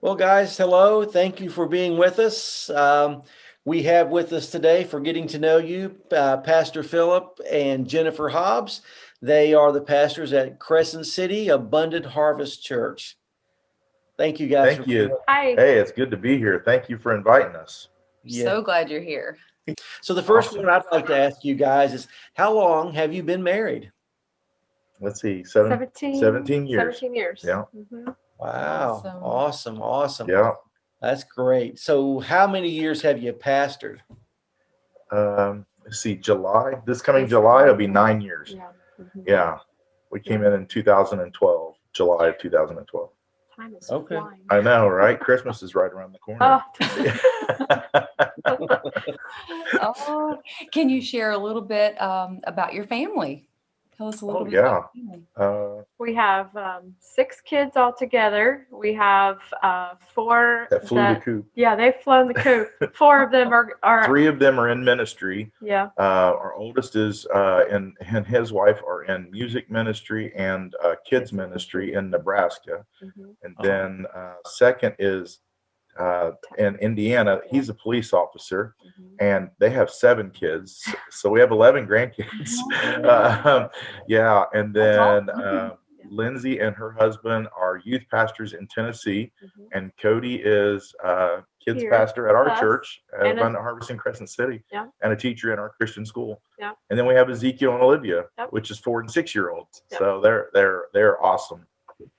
Well, guys, hello. Thank you for being with us. We have with us today for getting to know you, Pastor Philip and Jennifer Hobbs. They are the pastors at Crescent City Abundant Harvest Church. Thank you guys for Thank being you. with us. Hi. Hey, it's good to be here. Thank you for inviting us. Yeah. So glad you're here. So the first Awesome. one I'd like to ask you guys is, how long have you been married? Let's see, 17 years. 17 years. Yeah. Mhm. Wow. Awesome. Yeah. That's great. So how many years have you pastored? Let's see, July. This coming July, it'll be 9 years. Yeah. Mhm. Yeah. We came in 2012, July of 2012. Time is Okay. flying. I know, right? Christmas is right around the corner. Oh, can you share a little bit about your family? Tell us a little Oh, bit yeah. about your family. We have 6 kids all together. We have 4 That flew the coop. Yeah, they've flown the coop. 4 of them are 3 of them are in ministry. yeah. Our oldest is and his wife are in music ministry and kids ministry in Nebraska. Mhm. And then second is in Indiana. He's a police officer, Mhm. and they have 7 kids. So we have 11 grandkids. Yeah, and then Lindsay and her husband are youth pastors in Tennessee, Mhm. and Cody is kids Here pastor at our with us, church at and Abundant Harvest in Crescent City, Yeah. and a teacher in our Christian school. Yeah. And then we have Ezekiel and Olivia, Yep. which is 4 and 6-year-olds. Yep. So they're awesome. You've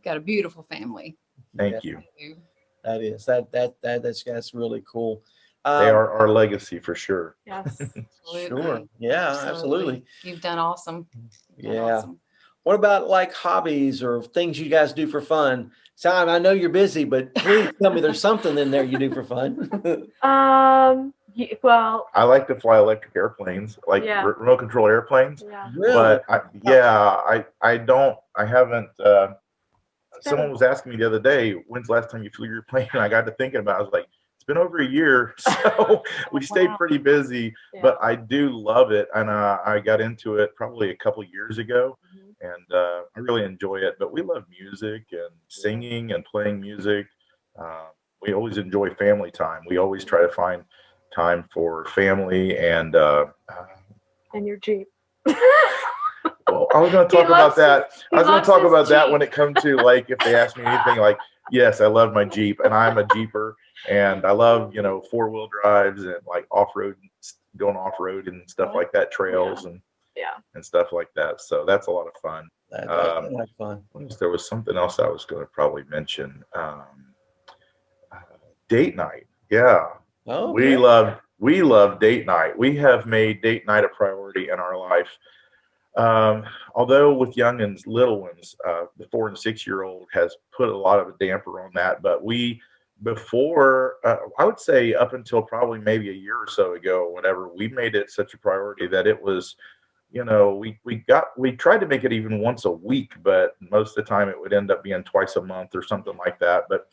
got a beautiful family. Thank you. That is that's really cool. They are our legacy for sure. Yes. Sure. Yeah, absolutely. You've done awesome. Yeah. What about like hobbies or things you guys do for fun? Simon, I know you're busy, but please tell me there's something in there you do for fun. Well, I like to fly electric airplanes, like Yeah. remote control airplanes. yeah. Really? But I haven't. Someone was asking me the other day, when's the last time you flew your plane? And I got to thinking about it. I was like, it's been over a year. So we stayed pretty busy, Yeah. but I do love it. And I got into it probably a couple years ago, Mhm. and I really enjoy it. But we love music and singing and playing music. We always enjoy family time. We always try to find time for family and And your Jeep. well, I was going to He talk about loves that. he I was going to loves talk his about that Jeep. when it comes to like if they ask me anything like, yes, I love my Jeep and I'm a Jeeper and I love, 4-wheel drives and like off-road, going off-road and stuff like that, trails Yeah. and stuff like that. So that's a lot of fun. That's like fun. There was something else I was going to probably mention. Date night. Yeah. Oh, We love date night. We have made date night a priority in our life. Although with youngins, little ones, the 4 and 6-year-old has put a lot of a damper on that. But before, I would say up until probably maybe a year or so ago, whatever, we made it such a priority that it was, we tried to make it even once a week, but most of the time it would end up being twice a month or something like that. But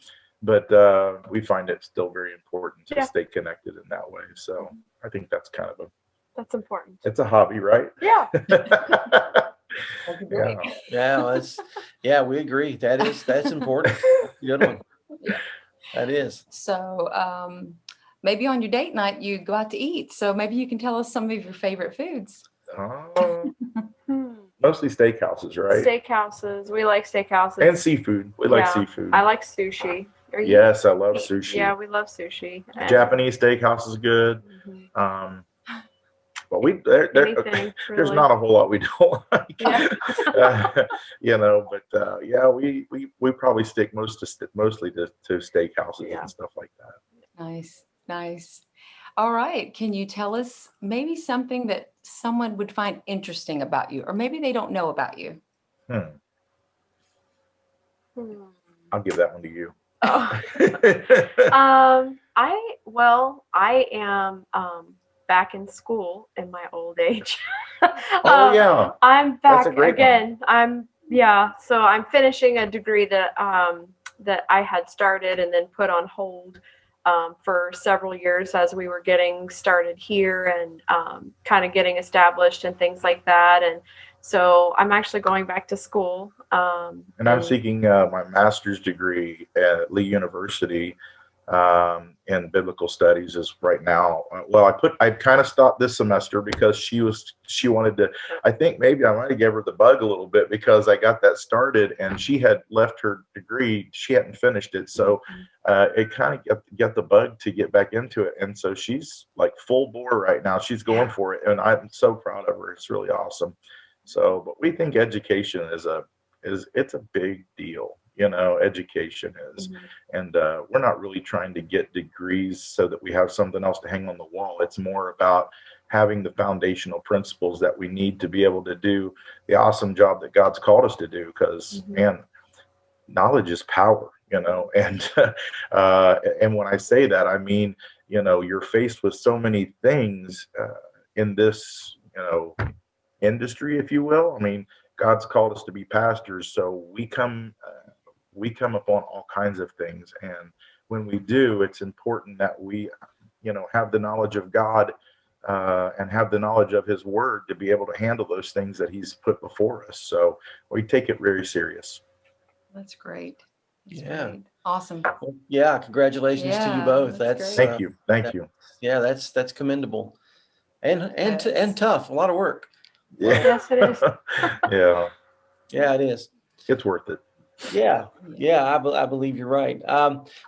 we find it still very important to stay connected in that way. So I think that's kind of That's important. it's a hobby, right? Yeah. Yeah, we agree. That's important. Good one. Yeah. That is. So maybe on your date night you go out to eat. So maybe you can tell us some of your favorite foods. Mostly steakhouses, right? Steakhouses. We like steakhouses. And seafood. We like seafood. I like sushi. Yes, I love sushi. Yeah, we love sushi. Japanese steakhouse is good. Mhm. But Anything, there's really. not a whole lot we don't like. Yeah. We probably stick mostly to steakhouses and stuff like that. Nice. All right. Can you tell us maybe something that someone would find interesting about you, or maybe they don't know about you? I'll give that one to you. Oh. I am back in school in my old age. I'm back again. So I'm finishing a degree that I had started and then put on hold for several years as we were getting started here and kind of getting established and things like that. And So I'm actually going back to school. And I'm seeking my master's degree at Lee University in biblical studies is right now. Well, I kind of stopped this semester because she wanted to, I think maybe I might have gave her the bug a little bit because I got that started and she had left her degree. She hadn't finished it. So it kind of got the bug to get back into it. And so she's like full bore right now. She's going for it. And I'm so proud of her. It's really awesome. So, but we think education it's a big deal. Education is, and we're not really trying to get degrees so that we have something else to hang on the wall. It's more about having the foundational principles that we need to be able to do the awesome job that God's called us to do. Because man, knowledge is power, and and when I say that, I mean, you're faced with so many things in this, industry, if you will. I mean, God's called us to be pastors, so we come upon all kinds of things, and when we do, it's important that we have the knowledge of God and have the knowledge of his word to be able to handle those things that he's put before us. So we take it very serious. That's great. That's Yeah. great. Awesome. Well, yeah, congratulations to you both. That's thank you. Yeah, that's commendable and tough. A lot of work. Yeah. Yes, it is. Yeah, it is. It's worth it. Yeah, I believe you're right.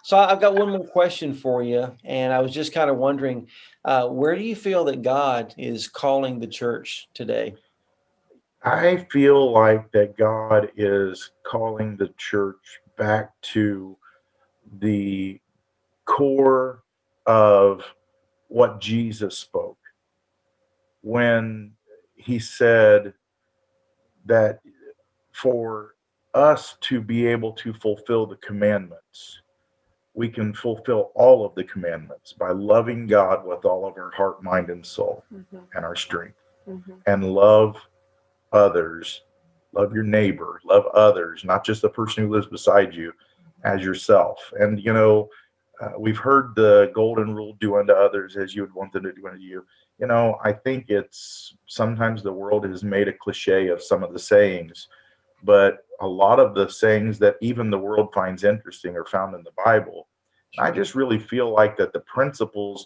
So I've got one more question for you, and I was just kind of wondering, where do you feel that God is calling the church today? I feel like that God is calling the church back to the core of what Jesus spoke when he said that for us to be able to fulfill the commandments, we can fulfill all of the commandments by loving God with all of our heart, mind, and soul and our strength, and love others, love your neighbor, love others, not just the person who lives beside you, as yourself. And we've heard the golden rule, do unto others as you would want them to do unto you. I think it's sometimes the world has made a cliche of some of the sayings, but a lot of the sayings that even the world finds interesting are found in the Bible. I just really feel like that the principles,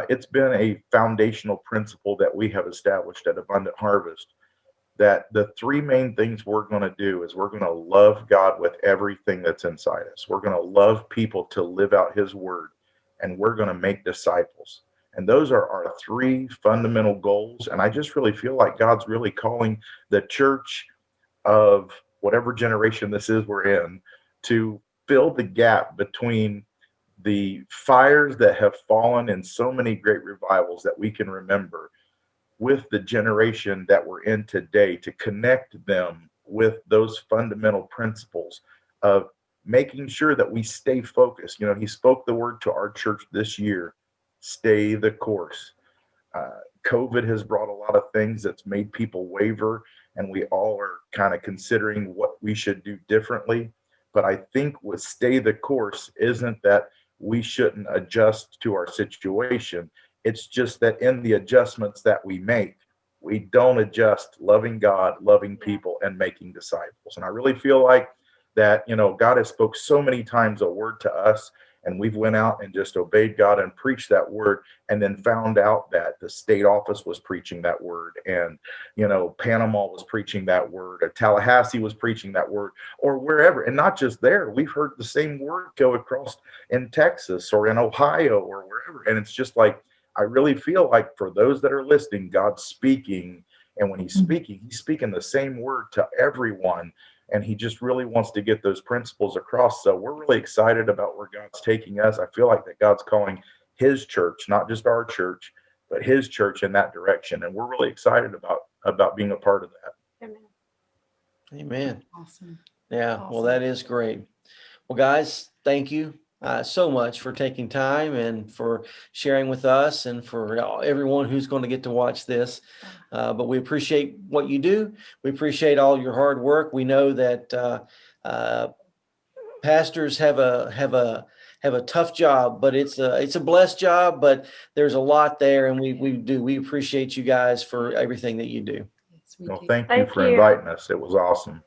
it's been a foundational principle that we have established at Abundant Harvest, that the three main things we're going to do is we're going to love God with everything that's inside us. We're going to love people to live out his word, and we're going to make disciples. And those are our three fundamental goals. And I just really feel like God's really calling the church of whatever generation this is we're in to fill the gap between the fires that have fallen in so many great revivals that we can remember with the generation that we're in today, to connect them with those fundamental principles of making sure that we stay focused. He spoke the word to our church this year: stay the course. COVID has brought a lot of things that's made people waver, and we all are kind of considering what we should do differently. But I think with stay the course isn't that we shouldn't adjust to our situation. It's just that in the adjustments that we make, we don't adjust loving God, loving people, and making disciples. And I really feel like that, God has spoke so many times a word to us, and we've went out and just obeyed God and preached that word, and then found out that the state office was preaching that word, and Panama was preaching that word, or Tallahassee was preaching that word, or wherever. And not just there, we've heard the same word go across in Texas or in Ohio or wherever. And it's just like, I really feel like for those that are listening, God's speaking, and when he's speaking the same word to everyone. And he just really wants to get those principles across. So we're really excited about where God's taking us. I feel like that God's calling his church, not just our church, but his church in that direction. And we're really excited about being a part of that. Amen. Awesome. Yeah, Awesome. well, that is great. Well, guys, thank you so much for taking time and for sharing with us, and for everyone who's going to get to watch this. But we appreciate what you do. We appreciate all your hard work. We know that pastors have a tough job, but it's a blessed job. But there's a lot there, and we appreciate you guys for everything that you do. We Well, do. thank you Thank for you. inviting us. It was awesome.